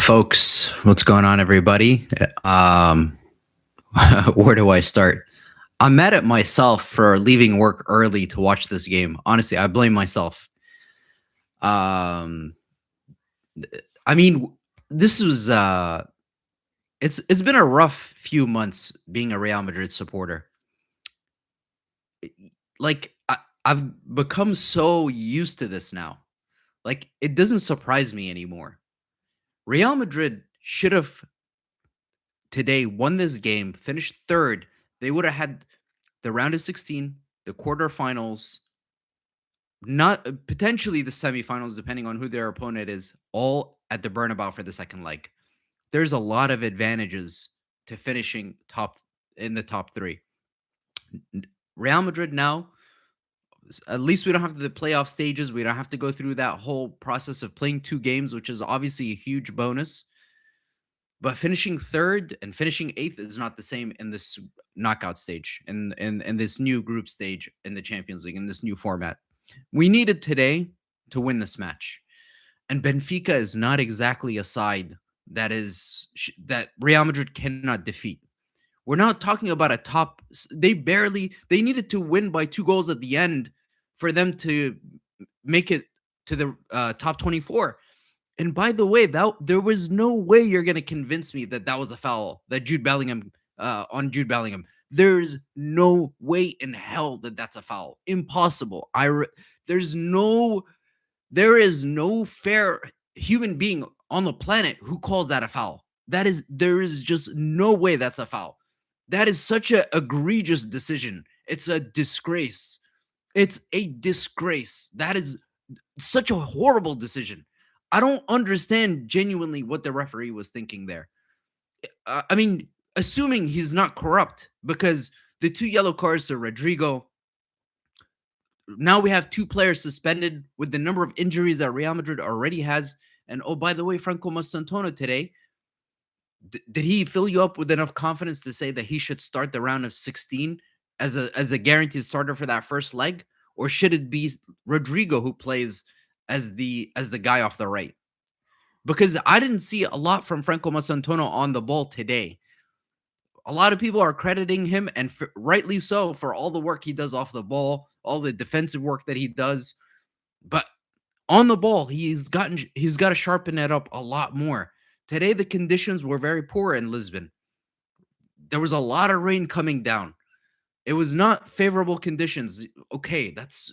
Folks, what's going on, everybody? Um, where do I start? I'm mad at myself for leaving work early to watch this game. Honestly, I blame myself. Um, I mean, this was it's been a rough few months being a Real Madrid supporter. Like I've become so used to this now. Like it doesn't surprise me anymore. Real Madrid should have today won this game, finished third. They would have had the round of 16, the quarterfinals, not potentially the semifinals, depending on who their opponent is, all at the Bernabéu for the second leg. There's a lot of advantages to finishing top in the top three. Real Madrid now, at least we don't have the playoff stages. We don't have to go through that whole process of playing two games, which is obviously a huge bonus. But finishing third and finishing eighth is not the same in this knockout stage, in this new group stage in the Champions League, in this new format. We needed today to win this match. And Benfica is not exactly a side that Real Madrid cannot defeat. We're not talking about a top. They needed to win by 2 goals at the end for them to make it to the top 24. And by the way, that there was no way you're going to convince me that that was a foul, that Jude Bellingham on Jude Bellingham. There's no way in hell that that's a foul. Impossible. There's no there is no fair human being on the planet who calls that a foul. There is just no way that's a foul. That is such a egregious decision. It's a disgrace. It's a disgrace. That is such a horrible decision. I don't understand genuinely what the referee was thinking there. I mean, assuming he's not corrupt, because the 2 yellow cards to Rodrigo. Now we have 2 players suspended with the number of injuries that Real Madrid already has. And oh, by the way, Franco Mastantuono today, did he fill you up with enough confidence to say that he should start the round of 16 as a guaranteed starter for that first leg? Or should it be Rodrigo who plays as the guy off the right? Because I didn't see a lot from Franco Mastantuono on the ball today. A lot of people are crediting him, and rightly so, for all the work he does off the ball, all the defensive work that he does. But on the ball, he's got to sharpen it up a lot more. Today, the conditions were very poor in Lisbon. There was a lot of rain coming down. It was not favorable conditions. Okay, that's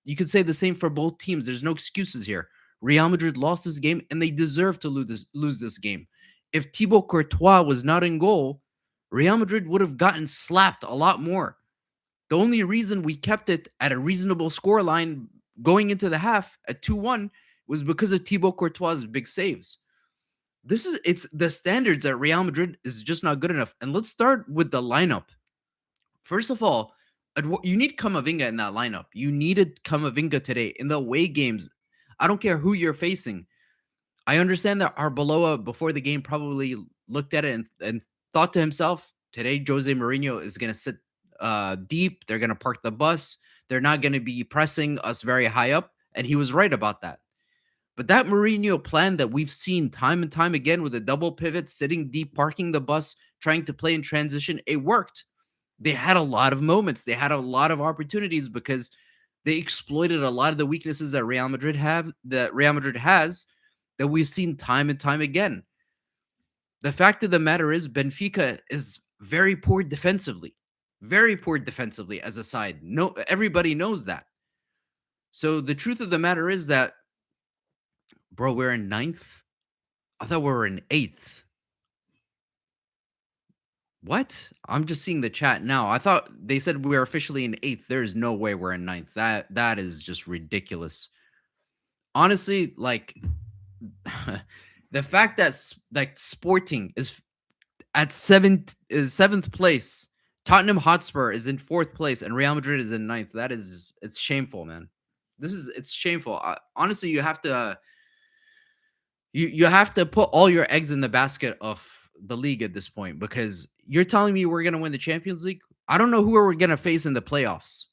you could say the same for both teams. There's no excuses here. Real Madrid lost this game, and they deserve to lose this game. If Thibaut Courtois was not in goal, Real Madrid would have gotten slapped a lot more. The only reason we kept it at a reasonable scoreline going into the half at 2-1 was because of Thibaut Courtois' big saves. It's the standards at Real Madrid is just not good enough. And let's start with the lineup. First of all, you need Camavinga in that lineup. You needed Camavinga today in the away games. I don't care who you're facing. I understand that Arbeloa before the game probably looked at it and thought to himself, today Jose Mourinho is going to sit deep. They're going to park the bus. They're not going to be pressing us very high up. And he was right about that. But that Mourinho plan that we've seen time and time again with a double pivot, sitting deep, parking the bus, trying to play in transition, it worked. They had a lot of moments. They had a lot of opportunities because they exploited a lot of the weaknesses that Real Madrid has, that we've seen time and time again. The fact of the matter is Benfica is very poor defensively as a side. No, everybody knows that. So the truth of the matter is that, bro, we're in 9th. I thought we were in 8th. What? I'm just seeing the chat now. I thought they said we were officially in 8th. There's no way we're in 9th. That is just ridiculous. Honestly, like the fact that like Sporting is at 7th place, Tottenham Hotspur is in 4th place, and Real Madrid is in 9th. It's shameful, man. It's shameful. Honestly, you have to you have to put all your eggs in the basket of the league at this point, because you're telling me we're going to win the Champions League. I don't know who we're going to face in the playoffs.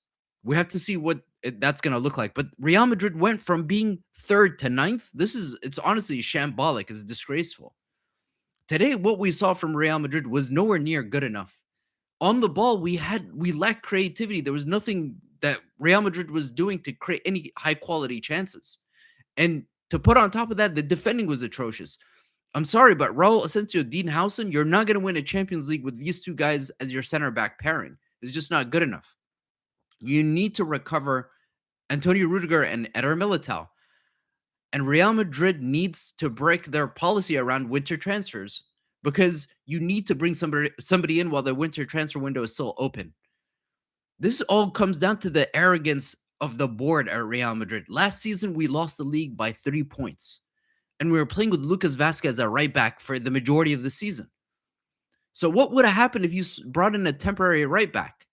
We have to see what that's going to look like. But Real Madrid went from being third to ninth. It's honestly shambolic. It's disgraceful. Today, what we saw from Real Madrid was nowhere near good enough. On the ball, we lacked creativity. There was nothing that Real Madrid was doing to create any high quality chances. And to put on top of that, the defending was atrocious. I'm sorry, but Raul Asensio, Dean Howson, you're not going to win a Champions League with these two guys as your center back pairing. It's just not good enough. You need to recover Antonio Rudiger and Eder Militao. And Real Madrid needs to break their policy around winter transfers because you need to bring somebody in while the winter transfer window is still open. This all comes down to the arrogance of the board at Real Madrid. Last season, we lost the league by 3 points, and we were playing with Lucas Vasquez at right back for the majority of the season. So, what would have happened if you brought in a temporary right back?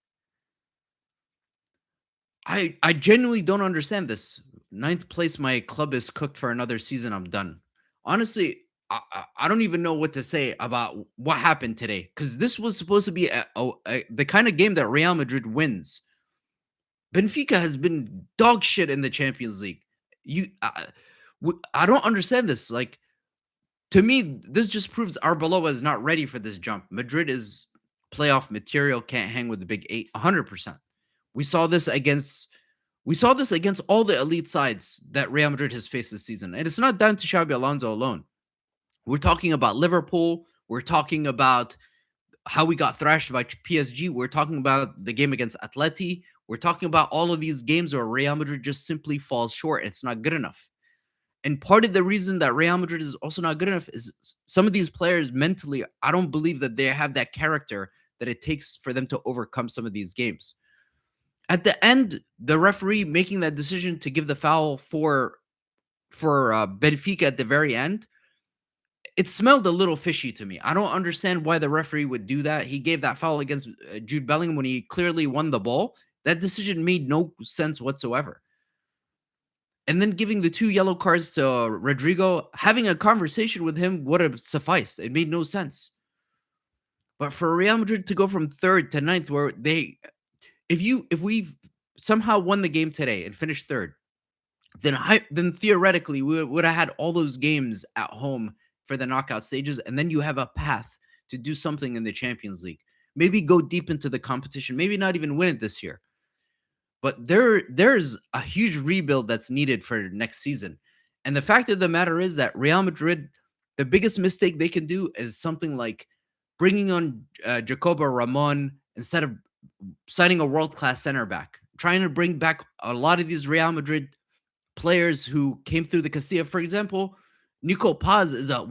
I genuinely don't understand this. Ninth place, my club is cooked for another season. I'm done. Honestly, I don't even know what to say about what happened today because this was supposed to be the kind of game that Real Madrid wins. Benfica has been dog shit in the Champions League. I don't understand this. Like, to me, this just proves Arbeloa is not ready for this jump. Madrid is playoff material, can't hang with the big eight, 100%. We saw this against all the elite sides that Real Madrid has faced this season. And it's not down to Xabi Alonso alone. We're talking about Liverpool. We're talking about how we got thrashed by PSG. We're talking about the game against Atleti. We're talking about all of these games where Real Madrid just simply falls short. It's not good enough. And part of the reason that Real Madrid is also not good enough is some of these players mentally, I don't believe that they have that character that it takes for them to overcome some of these games. At the end, the referee making that decision to give the foul for Benfica at the very end, it smelled a little fishy to me. I don't understand why the referee would do that. He gave that foul against Jude Bellingham when he clearly won the ball. That decision made no sense whatsoever. And then giving the 2 yellow cards to Rodrigo, having a conversation with him would have sufficed. It made no sense. But for Real Madrid to go from third to ninth, where if we somehow won the game today and finished third, then theoretically we would have had all those games at home for the knockout stages, and then you have a path to do something in the Champions League. Maybe go deep into the competition, maybe not even win it this year. But there's a huge rebuild that's needed for next season. And the fact of the matter is that Real Madrid, the biggest mistake they can do is something like bringing on Jacobo Ramon instead of signing a world-class center back, trying to bring back a lot of these Real Madrid players who came through the Castilla. For example, Nico Paz is a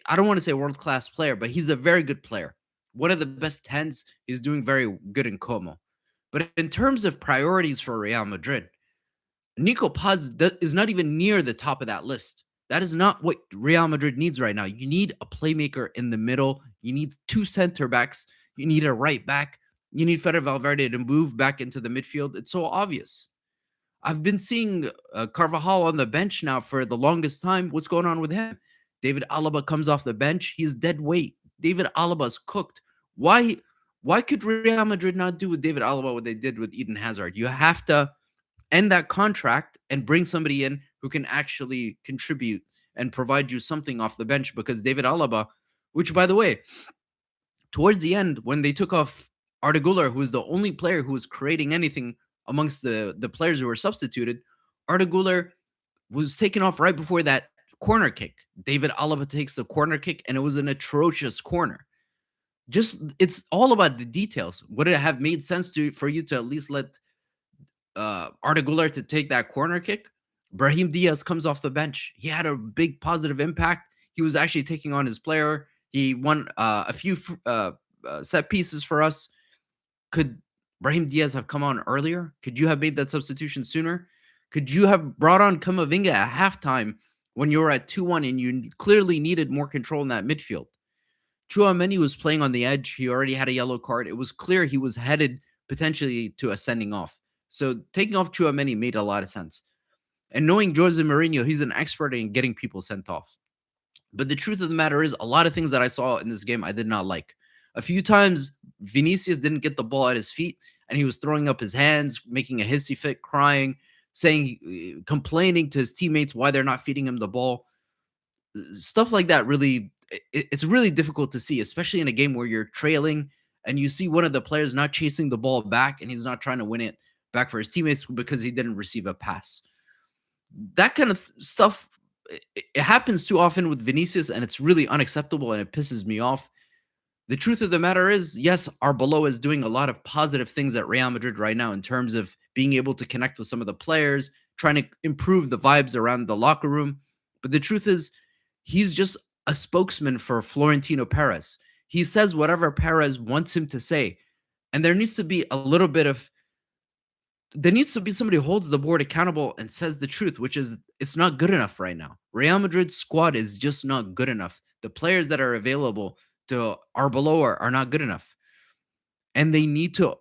I don't want to say world-class player, but he's a very good player. One of the best 10s. He's doing very good in Como. But in terms of priorities for Real Madrid, Nico Paz is not even near the top of that list. That is not what Real Madrid needs right now. You need a playmaker in the middle. You need 2 center backs. You need a right back. You need Fede Valverde to move back into the midfield. It's so obvious. I've been seeing Carvajal on the bench now for the longest time. What's going on with him? David Alaba comes off the bench. He's dead weight. David Alaba's cooked. Why could Real Madrid not do with David Alaba what they did with Eden Hazard? You have to end that contract and bring somebody in who can actually contribute and provide you something off the bench, because David Alaba, which, by the way, towards the end, when they took off Arda Güler, who was the only player who was creating anything amongst the players who were substituted, Arda Güler was taken off right before that corner kick. David Alaba takes the corner kick, and it was an atrocious corner. It's all about the details. Would it have made sense for you to at least let Arda Güler to take that corner kick? Brahim Diaz comes off the bench. He had a big positive impact. He was actually taking on his player. He won a few set pieces for us. Could Brahim Diaz have come on earlier? Could you have made that substitution sooner? Could you have brought on Kamavinga at halftime when you were at 2-1 and you clearly needed more control in that midfield? Tchouaméni was playing on the edge. He already had a yellow card. It was clear he was headed potentially to a sending off. So taking off Tchouaméni made a lot of sense. And knowing Jose Mourinho, he's an expert in getting people sent off. But the truth of the matter is, a lot of things that I saw in this game I did not like. A few times, Vinicius didn't get the ball at his feet, and he was throwing up his hands, making a hissy fit, crying, saying, complaining to his teammates why they're not feeding him the ball. Stuff like that really, it's really difficult to see, especially in a game where you're trailing and you see one of the players not chasing the ball back and he's not trying to win it back for his teammates because he didn't receive a pass. That kind of stuff, it happens too often with Vinicius, and it's really unacceptable and it pisses me off. The truth of the matter is, yes, Arbeloa is doing a lot of positive things at Real Madrid right now in terms of being able to connect with some of the players, trying to improve the vibes around the locker room. But the truth is, he's just a spokesman for Florentino Perez. He says whatever Perez wants him to say. And there needs to be somebody who holds the board accountable and says the truth, which is it's not good enough right now. Real Madrid's squad is just not good enough. The players that are available to Arbeloa are not good enough. And they need to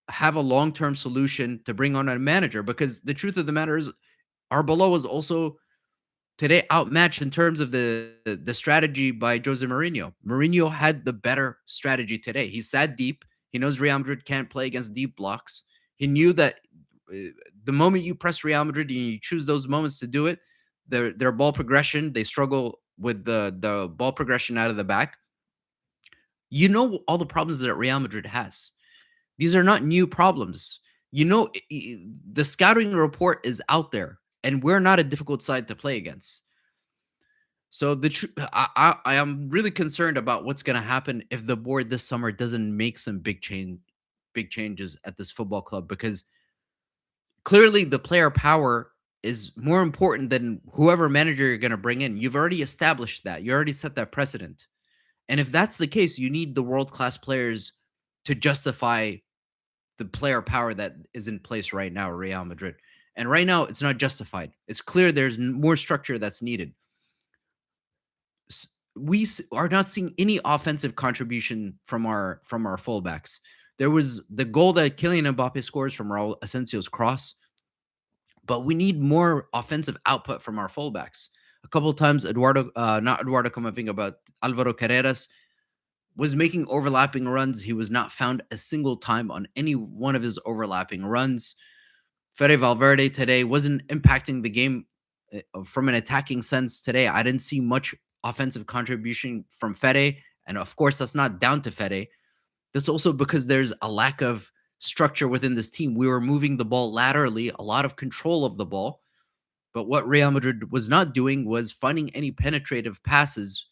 have a long-term solution to bring on a manager, because the truth of the matter is Arbeloa was also today outmatched in terms of the strategy by Jose Mourinho. Mourinho had the better strategy today. He sat deep. He knows Real Madrid can't play against deep blocks. He knew that uh, the moment you press Real Madrid and you choose those moments to do it, their ball progression, they struggle with the ball progression out of the back. You know all the problems that Real Madrid has. These are not new problems. You know, the scouting report is out there, and we're not a difficult side to play against. So I am really concerned about what's going to happen if the board this summer doesn't make some big changes at this football club, because clearly the player power is more important than whoever manager you're going to bring in. You've already established that. You already set that precedent. And if that's the case, you need the world class players to justify the player power that is in place right now at Real Madrid. And right now, it's not justified. It's clear there's more structure that's needed. Are not seeing any offensive contribution from our fullbacks. There was the goal that Kylian Mbappe scores from Raul Asensio's cross, but we need more offensive output from our fullbacks. A couple of times, not Eduardo Camavinga, but Alvaro Carreras was making overlapping runs. He was not found a single time on any one of his overlapping runs. Fede Valverde today wasn't impacting the game from an attacking sense today. I didn't see much offensive contribution from Fede. And of course, that's not down to Fede. That's also because there's a lack of structure within this team. We were moving the ball laterally, a lot of control of the ball. But what Real Madrid was not doing was finding any penetrative passes,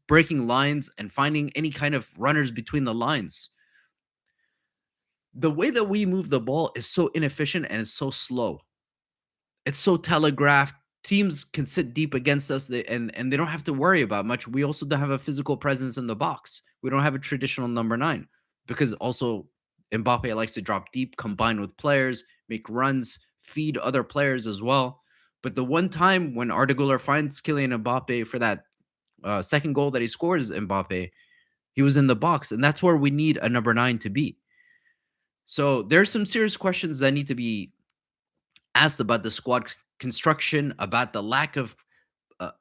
breaking lines, and finding any kind of runners between the lines. The way that we move the ball is so inefficient and it's so slow. It's so telegraphed. Teams can sit deep against us, and they don't have to worry about much. We also don't have a physical presence in the box. We don't have a traditional number 9, because also Mbappe likes to drop deep, combine with players, make runs, feed other players as well. But the one time when Arda Güler finds Kylian Mbappe for that second goal that he scores, Mbappe, he was in the box, and that's where we need a number 9 to be. So there's some serious questions that need to be asked about the squad construction, about the lack of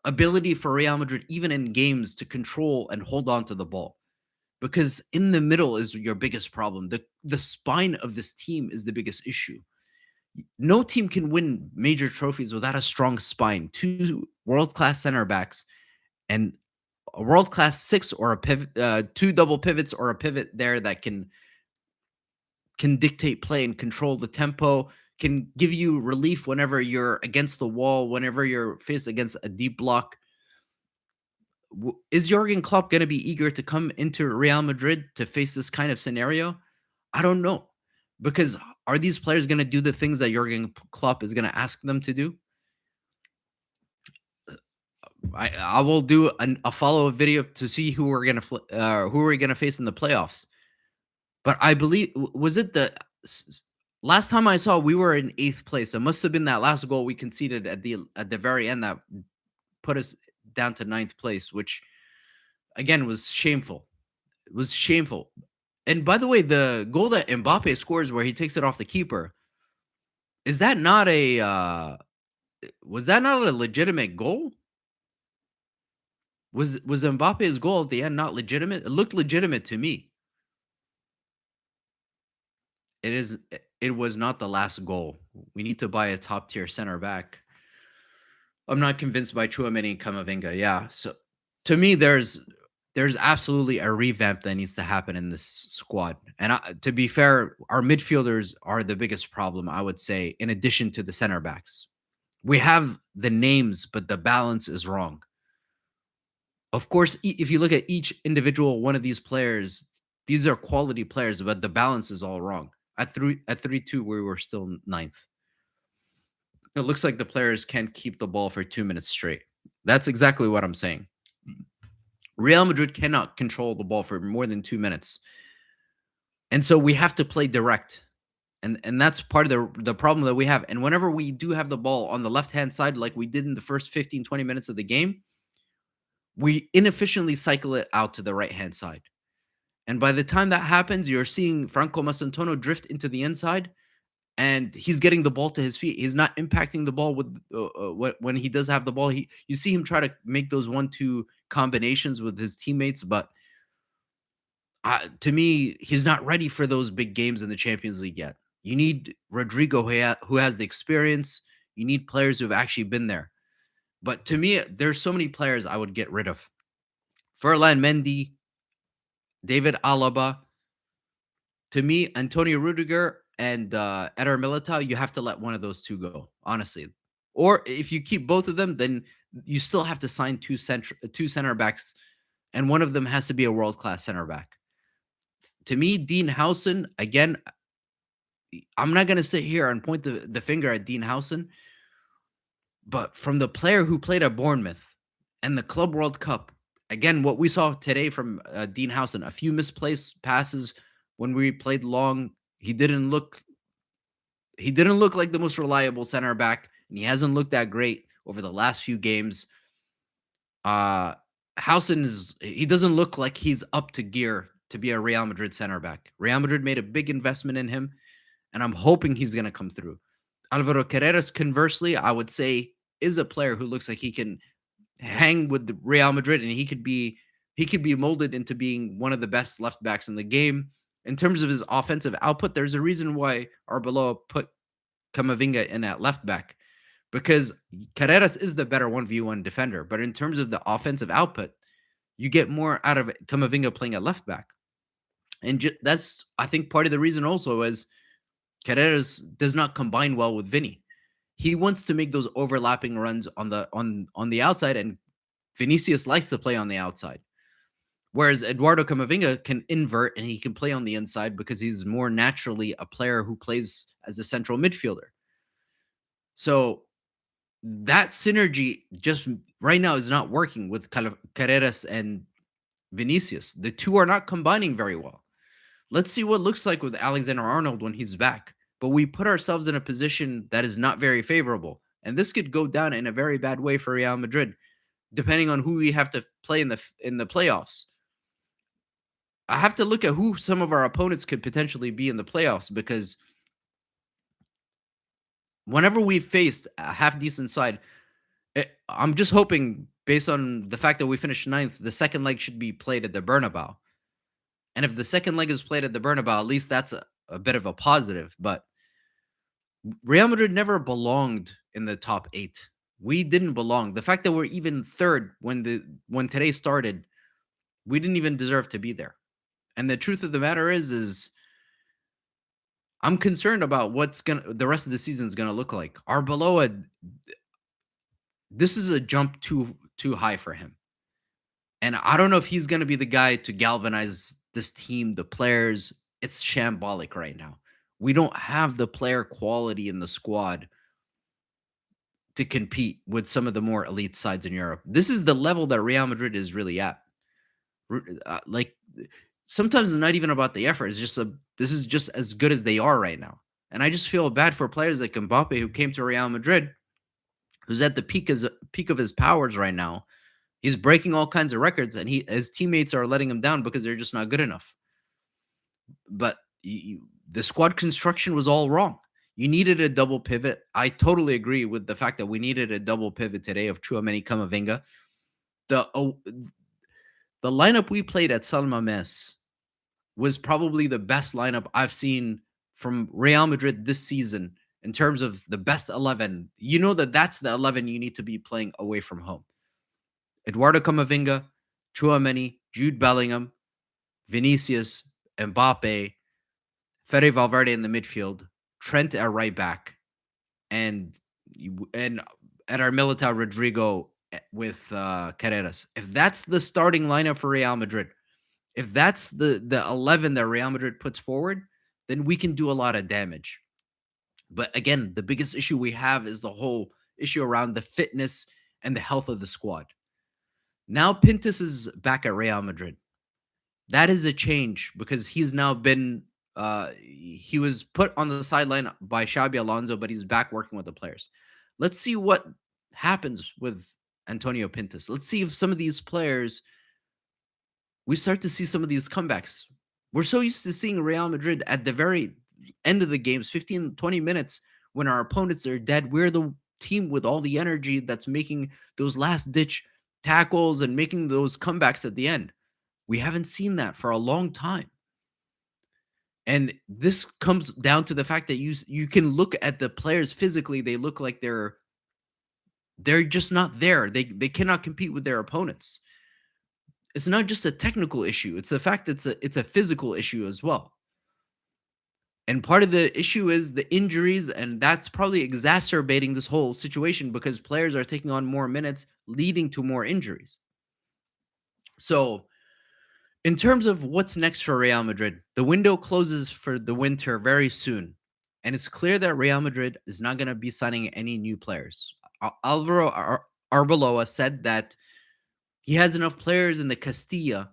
ability for Real Madrid, even in games, to control and hold on to the ball. Because in the middle is your biggest problem. The spine of this team is the biggest issue. No team can win major trophies without a strong spine. Two world-class center backs and a world-class six, or a pivot, two double pivots or a pivot there that can dictate play and control the tempo, can give you relief whenever you're against the wall, whenever you're faced against a deep block. Is Jurgen Klopp going to be eager to come into Real Madrid to face this kind of scenario? I don't know. Because are these players going to do the things that Jurgen Klopp is going to ask them to do? I will do a follow-up video to see who we're gonna face in the playoffs. But I believe, was it last time I saw, we were in 8th place. It must have been that last goal we conceded at the very end that put us down to 9th place, which again was shameful. It was shameful. And by the way, the goal that Mbappe scores where he takes it off the keeper, is that not a was that not a legitimate goal? Was Mbappe's goal at the end not legitimate? It looked legitimate to me. it was not the last goal. We need to buy a top tier center back. I'm not convinced by Chouameni and Camavinga. Yeah. So to me, there's absolutely a revamp that needs to happen in this squad. And to be fair, our midfielders are the biggest problem, I would say, in addition to the center backs. We have the names, but the balance is wrong. Of course, if you look at each individual one of these players, these are quality players, but the balance is all wrong. At 3-2, we were still ninth. It looks like the players can't keep the ball for 2 minutes straight. That's exactly what I'm saying. Real Madrid cannot control the ball for more than 2 minutes. And so we have to play direct. And that's part of the problem that we have. And whenever we do have the ball on the left-hand side, like we did in the first 15, 20 minutes of the game, we inefficiently cycle it out to the right-hand side. And by the time that happens, you're seeing Franco Masantono drift into the inside, and he's getting the ball to his feet. He's not impacting the ball with when he does have the ball. You see him try to make those 1-2 combinations with his teammates, but to me, he's not ready for those big games in the Champions League yet. You need Rodrigo who has the experience. You need players who have actually been there. But to me, there's so many players I would get rid of. Ferland Mendy, David Alaba. To me, Antonio Rudiger and Eder Militao, you have to let one of those two go, honestly. Or if you keep both of them, then you still have to sign two center backs, and one of them has to be a world class center back. To me, Dean Howson, again, I'm not going to sit here and point the finger at Dean Howson, but from the player who played at Bournemouth and the Club World Cup, again, what we saw today from Dean Howson, a few misplaced passes when we played long. He didn't look like the most reliable center back, and he hasn't looked that great over the last few games. Howson he doesn't look like he's up to gear to be a Real Madrid center back. Real Madrid made a big investment in him, and I'm hoping he's going to come through. Alvaro Carreras, conversely, I would say is a player who looks like he can hang with the Real Madrid, and he could be molded into being one of the best left backs in the game. In terms of his offensive output, there's a reason why Arbeloa put Camavinga in at left back, because Carreras is the better 1v1 defender. But in terms of the offensive output, you get more out of Camavinga playing at left back. And that's, I think, part of the reason also is Carreras does not combine well with Vinny. He wants to make those overlapping runs on the outside, and Vinicius likes to play on the outside. Whereas Eduardo Camavinga can invert and he can play on the inside because he's more naturally a player who plays as a central midfielder. So that synergy just right now is not working with Carreras and Vinicius. The two are not combining very well. Let's see what it looks like with Alexander-Arnold when he's back. But we put ourselves in a position that is not very favorable. And this could go down in a very bad way for Real Madrid, depending on who we have to play in the playoffs. I have to look at who some of our opponents could potentially be in the playoffs, because whenever we've faced a half decent side, I'm just hoping, based on the fact that we finished ninth, the second leg should be played at the Bernabéu. And if the second leg is played at the Bernabéu, at least that's a bit of a positive. But Real Madrid never belonged in the top 8. We didn't belong. The fact that we're even third when today started, we didn't even deserve to be there. And the truth of the matter is I'm concerned about the rest of the season is gonna look like. Arbeloa, this is a jump too high for him. And I don't know if he's gonna be the guy to galvanize this team, the players. It's shambolic right now. We don't have the player quality in the squad to compete with some of the more elite sides in Europe. This is the level that Real Madrid is really at. Like, sometimes it's not even about the effort. It's just this is just as good as they are right now. And I just feel bad for players like Mbappe, who came to Real Madrid, who's at the peak of his powers right now. He's breaking all kinds of records, and his teammates are letting him down because they're just not good enough. But the squad construction was all wrong. You needed a double pivot. I totally agree with the fact that we needed a double pivot today of Chouameni, Camavinga. The lineup we played at Salmames was probably the best lineup I've seen from Real Madrid this season in terms of the best 11, you know that that's the 11 you need to be playing away from home. Eduardo Camavinga, Chouameni, Jude Bellingham, Vinicius, Mbappe, Fede Valverde in the midfield, Trent at right back, and and at our Militao Rodrigo with Carreras. If that's the starting lineup for Real Madrid, if that's the 11 that Real Madrid puts forward, then we can do a lot of damage. But again, the biggest issue we have is the whole issue around the fitness and the health of the squad. Now Pintus is back at Real Madrid. That is a change because he's now been he was put on the sideline by Xabi Alonso, but he's back working with the players. Let's see what happens with Antonio Pintus. Let's see if some of these players we start to see some of these comebacks. We're so used to seeing Real Madrid at the very end of the games, 15, 20 minutes when our opponents are dead. We're the team with all the energy that's making those last ditch tackles and making those comebacks at the end. We haven't seen that for a long time. And this comes down to the fact that you can look at the players physically, they look like they're just not there. They cannot compete with their opponents. It's not just a technical issue. It's the fact that it's a physical issue as well. And part of the issue is the injuries, and that's probably exacerbating this whole situation because players are taking on more minutes, leading to more injuries. So, in terms of what's next for Real Madrid, the window closes for the winter very soon. And it's clear that Real Madrid is not going to be signing any new players. Alvaro Arbeloa said that he has enough players in the Castilla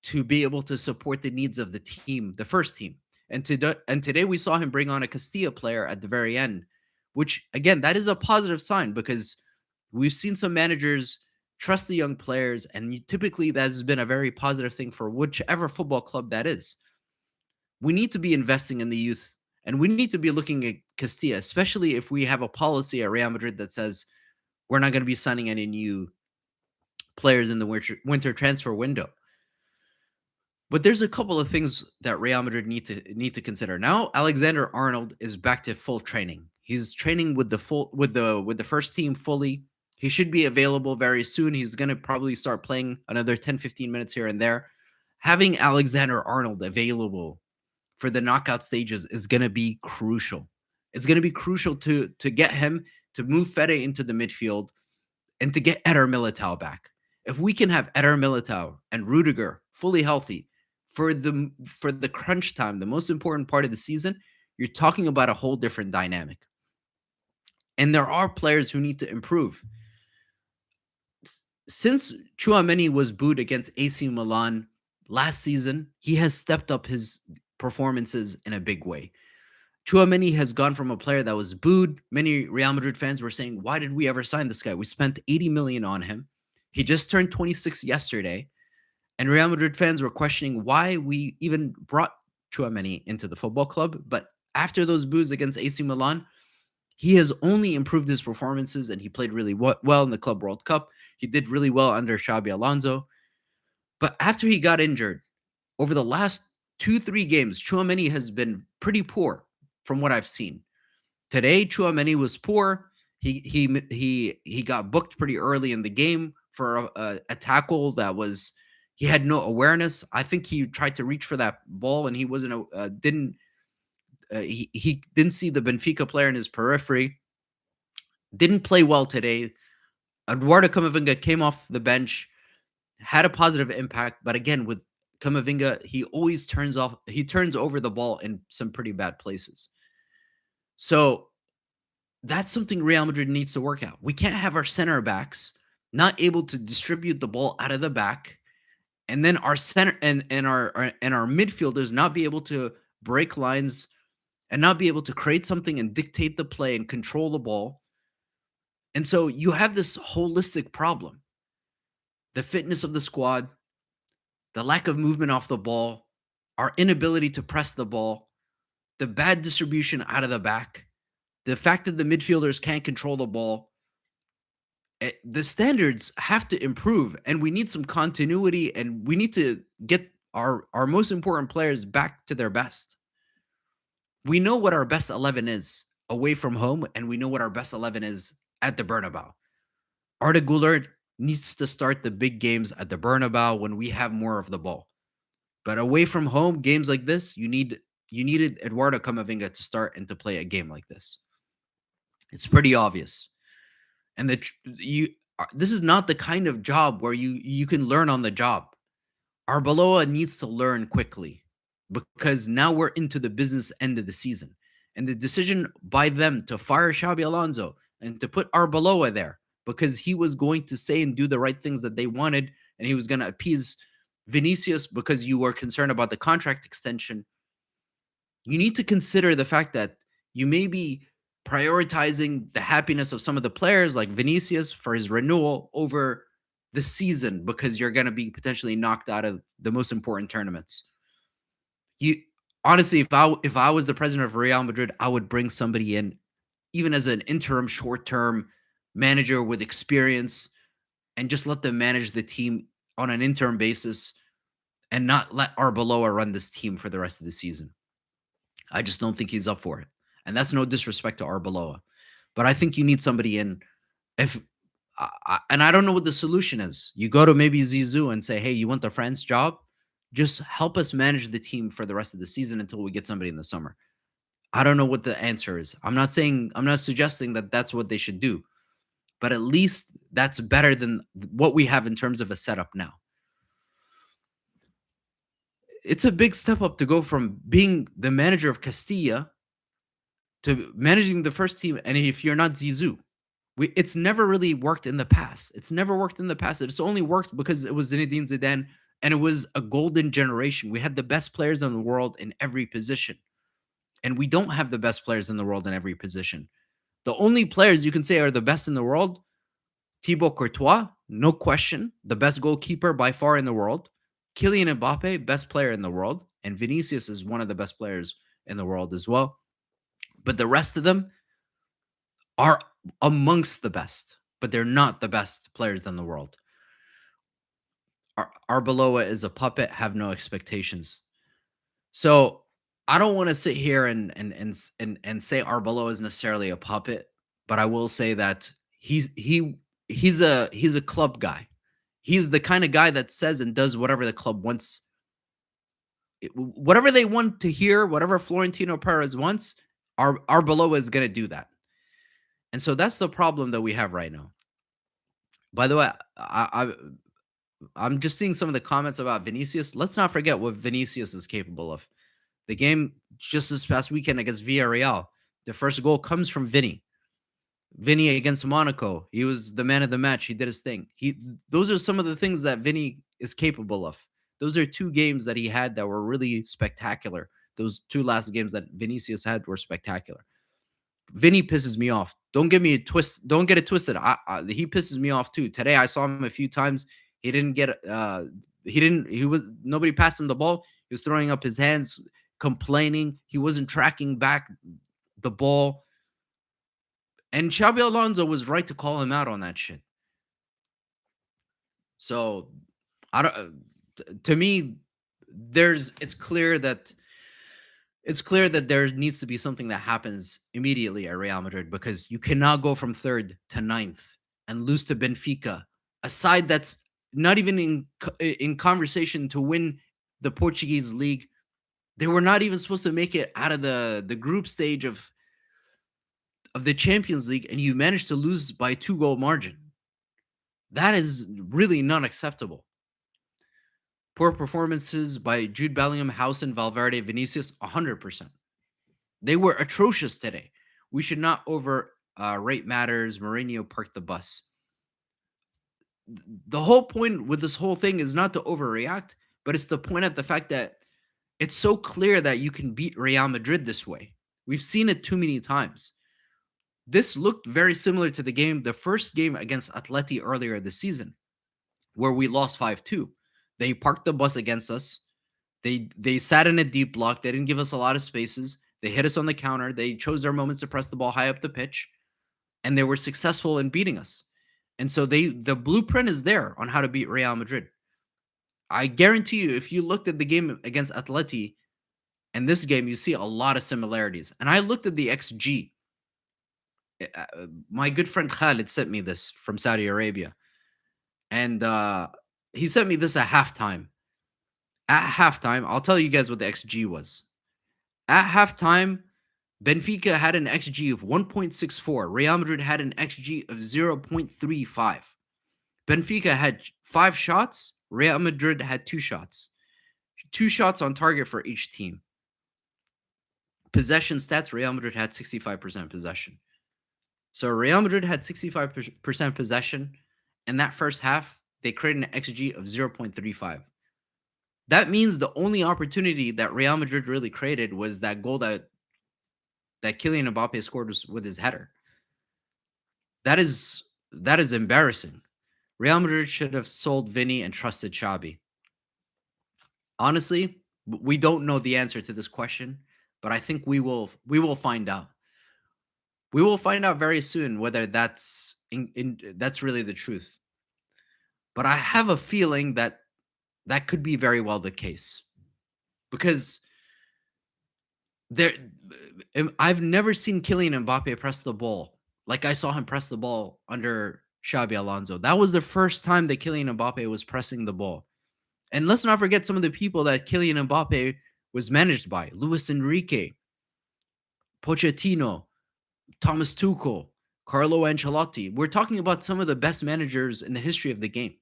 to be able to support the needs of the team, the first team. And today we saw him bring on a Castilla player at the very end, which again, that is a positive sign because we've seen some managers trust the young players, and typically that has been a very positive thing for whichever football club that is. We need to be investing in the youth, and we need to be looking at Castilla, especially if we have a policy at Real Madrid that says we're not going to be signing any new players in the winter transfer window. But there's a couple of things that Real Madrid need to consider. Now, Alexander Arnold is back to full training. He's training with the first team fully. He should be available very soon. He's going to probably start playing another 10, 15 minutes here and there. Having Alexander Arnold available for the knockout stages is going to be crucial. It's going to be crucial to get him to move Fede into the midfield and to get Eder Militao back. If we can have Eder Militao and Rudiger fully healthy for the crunch time, the most important part of the season, you're talking about a whole different dynamic. And there are players who need to improve. Since Chouameni was booed against AC Milan last season, he has stepped up his performances in a big way. Chouameni has gone from a player that was booed. Many Real Madrid fans were saying, why did we ever sign this guy? We spent 80 million on him. He just turned 26 yesterday. And Real Madrid fans were questioning why we even brought Chouameni into the football club. But after those boos against AC Milan, he has only improved his performances, and he played really well in the Club World Cup. He did really well under Xabi Alonso. But after he got injured, over the last 2-3 games, Chouameni has been pretty poor from what I've seen. Today, Chouameni was poor. He got booked pretty early in the game for a tackle that was he had no awareness. I think he tried to reach for that ball and he wasn't he didn't see the Benfica player in his periphery. Didn't play well today. Eduardo Camavinga came off the bench, had a positive impact, but again with Camavinga, he always turns over the ball in some pretty bad places. So that's something Real Madrid needs to work out. We can't have our center backs not able to distribute the ball out of the back, and then our center and our midfielders not be able to break lines and not be able to create something and dictate the play and control the ball. And so you have this holistic problem. The fitness of the squad, the lack of movement off the ball, our inability to press the ball, the bad distribution out of the back, the fact that the midfielders can't control the ball. The standards have to improve, and we need some continuity, and we need to get our most important players back to their best. We know what our best 11 is away from home, and we know what our best 11 is at the Bernabéu. Arda Güler needs to start the big games at the Bernabéu when we have more of the ball. But away from home, games like this, you needed Eduardo Camavinga to start and to play a game like this. It's pretty obvious. And this is not the kind of job where you can learn on the job. Arbeloa needs to learn quickly because now we're into the business end of the season. And the decision by them to fire Xabi Alonso and to put Arbeloa there because he was going to say and do the right things that they wanted and he was going to appease Vinicius because you were concerned about the contract extension. You need to consider the fact that you may be prioritizing the happiness of some of the players like Vinicius for his renewal over the season because you're going to be potentially knocked out of the most important tournaments. You honestly, if I was the president of Real Madrid, I would bring somebody in even as an interim short-term manager with experience and just let them manage the team on an interim basis and not let Arbeloa run this team for the rest of the season. I just don't think he's up for it. And that's no disrespect to Arbeloa. But I think you need somebody in if and I don't know what the solution is. You go to maybe Zizou and say, "Hey, you want the France job? Just help us manage the team for the rest of the season until we get somebody in the summer." I don't know what the answer is. I'm not suggesting that that's what they should do, but at least that's better than what we have in terms of a setup now. It's a big step up to go from being the manager of Castilla to managing the first team. And if you're not Zizou, it's never really worked in the past. It's never worked in the past. It's only worked because it was Zinedine Zidane and it was a golden generation. We had the best players in the world in every position. And we don't have the best players in the world in every position. The only players you can say are the best in the world, Thibaut Courtois, no question, the best goalkeeper by far in the world. Kylian Mbappe, best player in the world. And Vinicius is one of the best players in the world as well. But the rest of them are amongst the best, but they're not the best players in the world. Arbeloa is a puppet, have no expectations. So I don't want to sit here and say Arbeloa is necessarily a puppet, but I will say that he's a club guy. He's the kind of guy that says and does whatever the club wants, whatever they want to hear, whatever Florentino Perez wants. Arbeloa is going to do that, and so that's the problem that we have right now. By the way, I'm just seeing some of the comments about Vinicius. Let's not forget what Vinicius is capable of. The game just this past weekend against Villarreal, the first goal comes from Vinny. Vinny against Monaco, he was the man of the match. He did his thing. Those are some of the things that Vinny is capable of. Those are two games that he had that were really spectacular. Those two last games that Vinicius had were spectacular. Vinny pisses me off. Don't get me a twist. Don't get it twisted. He pisses me off too. Today I saw him a few times. He didn't get. He didn't. He was nobody passed him the ball. He was throwing up his hands, complaining. He wasn't tracking back the ball. And Xabi Alonso was right to call him out on that shit. So I don't. To me, it's clear that there needs to be something that happens immediately at Real Madrid because you cannot go from third to ninth and lose to Benfica, a side that's not even in conversation to win the Portuguese league. They were not even supposed to make it out of the group stage of the Champions League, and you managed to lose by 2-goal margin. That is really not acceptable. Poor performances by Jude Bellingham, Housen, Valverde, Vinicius, 100%. They were atrocious today. We should not overrate matters. Mourinho parked the bus. The whole point with this whole thing is not to overreact, but it's to point out the fact that it's so clear that you can beat Real Madrid this way. We've seen it too many times. This looked very similar to the first game against Atleti earlier this season, where we lost 5-2. They parked the bus against us. They sat in a deep block. They didn't give us a lot of spaces. They hit us on the counter. They chose their moments to press the ball high up the pitch, and they were successful in beating us. And so the blueprint is there on how to beat Real Madrid. I guarantee you, if you looked at the game against Atleti, And this game, you see a lot of similarities. And I looked at the XG. My good friend Khalid sent me this from Saudi Arabia. And he sent me this at halftime. At halftime, I'll tell you guys what the XG was. At halftime, Benfica had an XG of 1.64. Real Madrid had an XG of 0.35. Benfica had 5 shots. Real Madrid had 2 shots. 2 shots on target for each team. Possession stats, Real Madrid had 65% possession. So Real Madrid had 65% possession. In that first half, they created an XG of 0.35. That means the only opportunity that Real Madrid really created was that goal that Kylian Mbappe scored with his header. That is embarrassing. Real Madrid should have sold Vinny and trusted Xabi. Honestly, we don't know the answer to this question, but I think we will find out. We will find out very soon whether that's that's really the truth. But I have a feeling that that could be very well the case, because there I've never seen Kylian Mbappe press the ball like I saw him press the ball under Xabi Alonso. That was the first time that Kylian Mbappe was pressing the ball. And let's not forget some of the people that Kylian Mbappe was managed by: Luis Enrique, Pochettino, Thomas Tuchel, Carlo Ancelotti. We're talking about some of the best managers in the history of the game.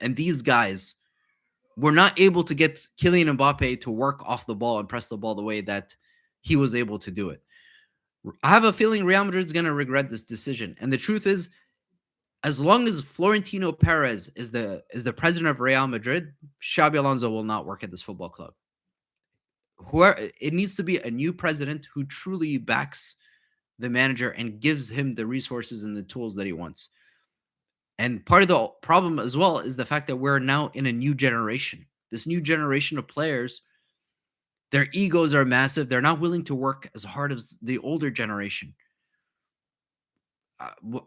And these guys were not able to get Kylian Mbappe to work off the ball and press the ball the way that he was able to do it. I have a feeling Real Madrid is going to regret this decision. And the truth is, as long as Florentino Perez is the president of Real Madrid, Xabi Alonso will not work at this football club. It needs to be a new president who truly backs the manager and gives him the resources and the tools that he wants. And part of the problem as well is the fact that we're now in a new generation. This new generation of players, their egos are massive. They're not willing to work as hard as the older generation.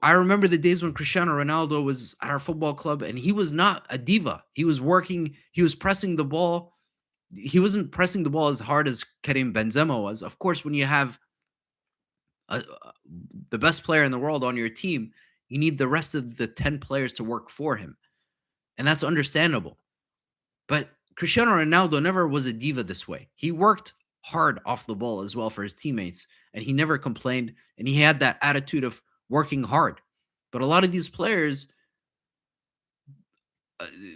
I remember the days when Cristiano Ronaldo was at our football club and he was not a diva. He was working, he was pressing the ball. He wasn't pressing the ball as hard as Karim Benzema was. Of course, when you have the best player in the world on your team, you need the rest of the 10 players to work for him. And that's understandable. But Cristiano Ronaldo never was a diva this way. He worked hard off the ball as well for his teammates, and he never complained, and he had that attitude of working hard. But a lot of these players,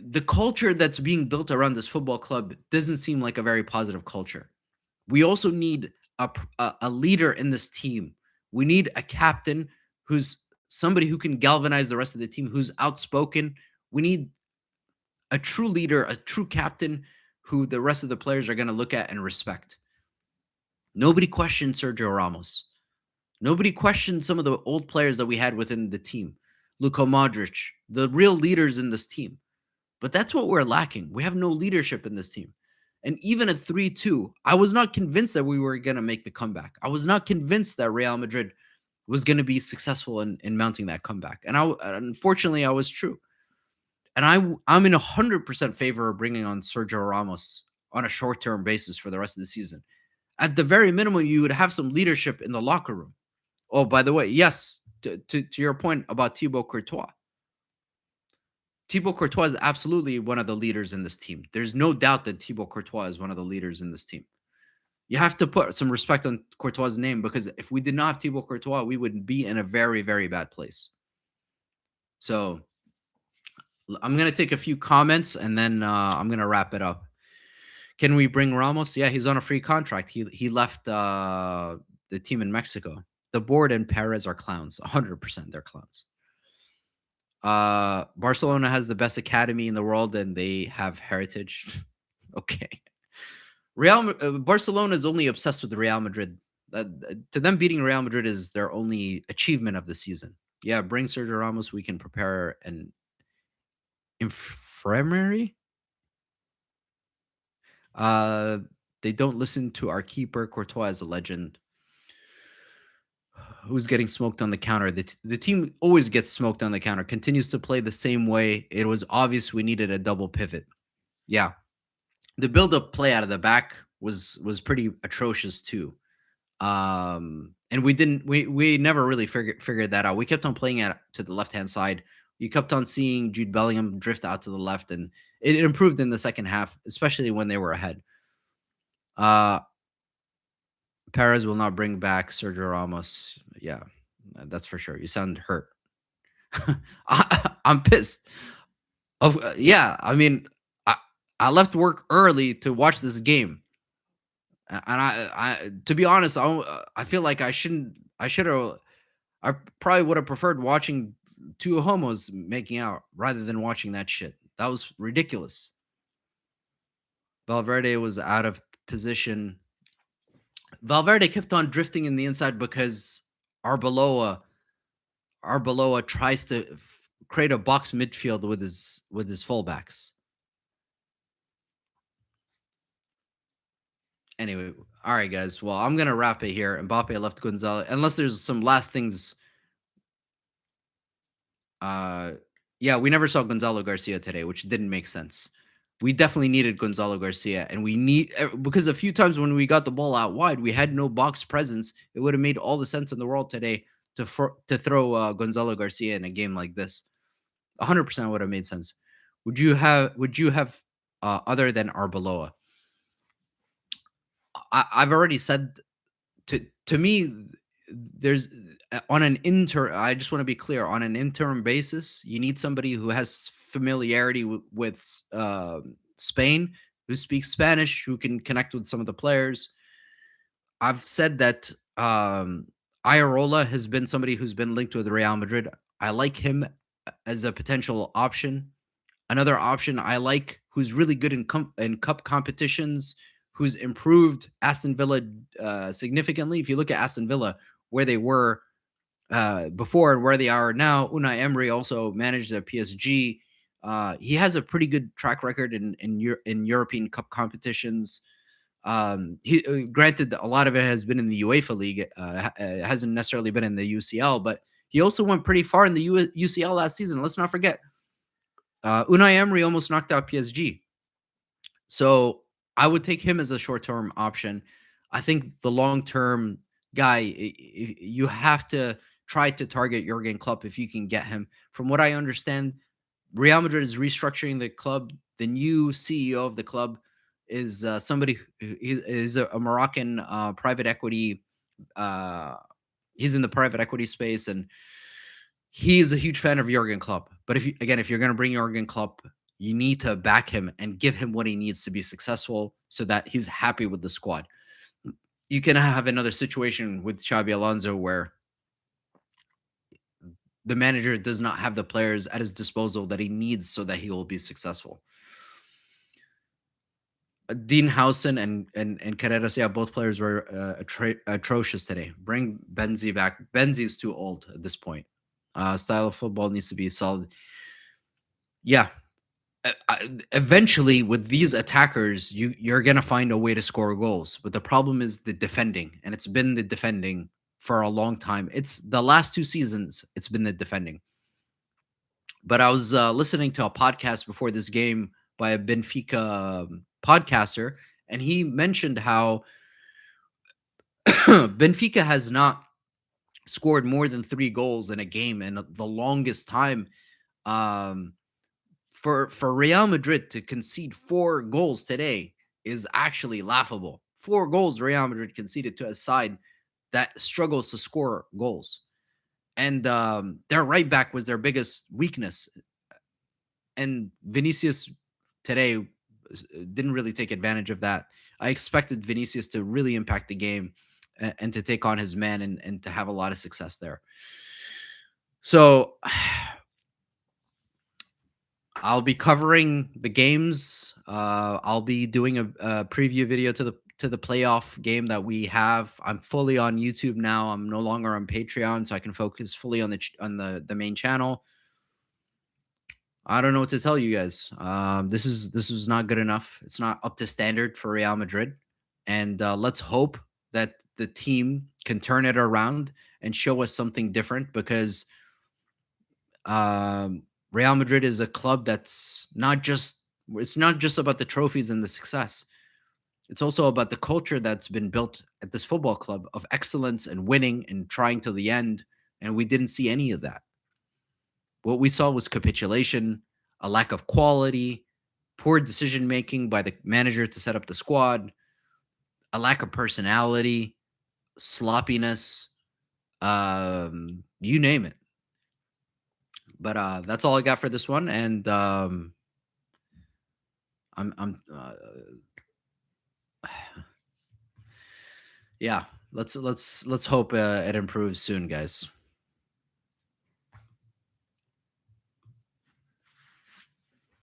the culture that's being built around this football club doesn't seem like a very positive culture. We also need a leader in this team. We need a captain who's somebody who can galvanize the rest of the team, who's outspoken. We need a true leader, a true captain who the rest of the players are going to look at and respect. Nobody questioned Sergio Ramos. Nobody questioned some of the old players that we had within the team. Luka Modric, the real leaders in this team. But that's what we're lacking. We have no leadership in this team. And even at 3-2, I was not convinced that we were going to make the comeback. I was not convinced that Real Madrid was going to be successful in mounting that comeback. And unfortunately, I was true. And I'm in 100% favor of bringing on Sergio Ramos on a short-term basis for the rest of the season. At the very minimum, you would have some leadership in the locker room. Oh, by the way, yes, to your point about Thibaut Courtois. Thibaut Courtois is absolutely one of the leaders in this team. There's no doubt that Thibaut Courtois is one of the leaders in this team. You have to put some respect on Courtois' name, because if we did not have Thibaut Courtois, we would be in a very, very bad place. So I'm going to take a few comments and then I'm going to wrap it up. Can we bring Ramos? Yeah, he's on a free contract. He left the team in Mexico. The board and Perez are clowns. 100% they're clowns. Barcelona has the best academy in the world and they have heritage. Okay. Barcelona is only obsessed with Real Madrid. To them, beating Real Madrid is their only achievement of the season. Yeah, bring Sergio Ramos. We can prepare an infirmary. They don't listen to our keeper. Courtois is a legend. Who's getting smoked on the counter? The team always gets smoked on the counter. Continues to play the same way. It was obvious we needed a double pivot. Yeah. The build-up play out of the back was pretty atrocious too. And we never really figured that out. We kept on playing it to the left hand side. You kept on seeing Jude Bellingham drift out to the left, and it improved in the second half, especially when they were ahead. Uh, Perez will not bring back Sergio Ramos. Yeah, that's for sure. You sound hurt. I'm pissed. Yeah, I mean, I I left work early to watch this game, and to be honest, I feel like I should have. I probably would have preferred watching two homos making out rather than watching that shit. That was ridiculous. Valverde was out of position. Valverde kept on drifting in the inside because Arbeloa Arbeloa tries to create a box midfield with his fullbacks. Anyway, all right, guys. Well, I'm gonna wrap it here. Mbappe left Gonzalez. Unless there's some last things. Uh, yeah, we never saw Gonzalo Garcia today, which didn't make sense. We definitely needed Gonzalo Garcia, and we need because a few times when we got the ball out wide, we had no box presence. It would have made all the sense in the world today to throw Gonzalo Garcia in a game like this. 100% would have made sense. Would you have other than Arbeloa? I've already said to me there's on an inter I just want to be clear, on an interim basis you need somebody who has familiarity with Spain, who speaks Spanish, who can connect with some of the players. I've said that Iarola has been somebody who's been linked with Real Madrid. I like him as a potential option. Another option I like, who's really good in cup competitions, who's improved Aston Villa significantly. If you look at Aston Villa, where they were before and where they are now, Unai Emery also managed at PSG. He has a pretty good track record in European Cup competitions. He granted a lot of it has been in the UEFA League. It hasn't necessarily been in the UCL, but he also went pretty far in the UCL last season. Let's not forget. Unai Emery almost knocked out PSG. So I would take him as a short term option. I think the long term guy, you have to try to target Jurgen Klopp if you can get him. From what I understand, Real Madrid is restructuring the club. The new CEO of the club is somebody who is a Moroccan private equity. Uh, he's in the private equity space, and he is a huge fan of Jurgen Klopp. But if you're going to bring Jurgen Klopp, you need to back him and give him what he needs to be successful so that he's happy with the squad. You can have another situation with Xabi Alonso where the manager does not have the players at his disposal that he needs so that he will be successful. Dean Howson and Carreras, yeah, both players were atrocious today. Bring Benzi back. Benzi's too old at this point. Style of football needs to be solid. Yeah, eventually with these attackers you're going to find a way to score goals, but the problem is the defending, and it's been the defending for a long time. It's the last two seasons it's been the defending. But I was listening to a podcast before this game by a Benfica podcaster, and he mentioned how Benfica has not scored more than 3 goals in a game in the longest time. um for Real Madrid to concede 4 goals today is actually laughable. 4 goals Real Madrid conceded to a side that struggles to score goals. And their right back was their biggest weakness. And Vinicius today didn't really take advantage of that. I expected Vinicius to really impact the game and to take on his man and to have a lot of success there. So I'll be covering the games. I'll be doing a preview video to the playoff game that we have. I'm fully on YouTube now. I'm no longer on Patreon, so I can focus fully on the main channel. I don't know what to tell you guys. This is not good enough. It's not up to standard for Real Madrid, and let's hope that the team can turn it around and show us something different, because Real Madrid is a club that's not just it's not just about the trophies and the success. It's also about the culture that's been built at this football club of excellence and winning and trying till the end. And we didn't see any of that. What we saw was capitulation, a lack of quality, poor decision making by the manager to set up the squad, a lack of personality, sloppiness, you name it. But that's all I got for this one, and I'm yeah. Let's hope it improves soon, guys.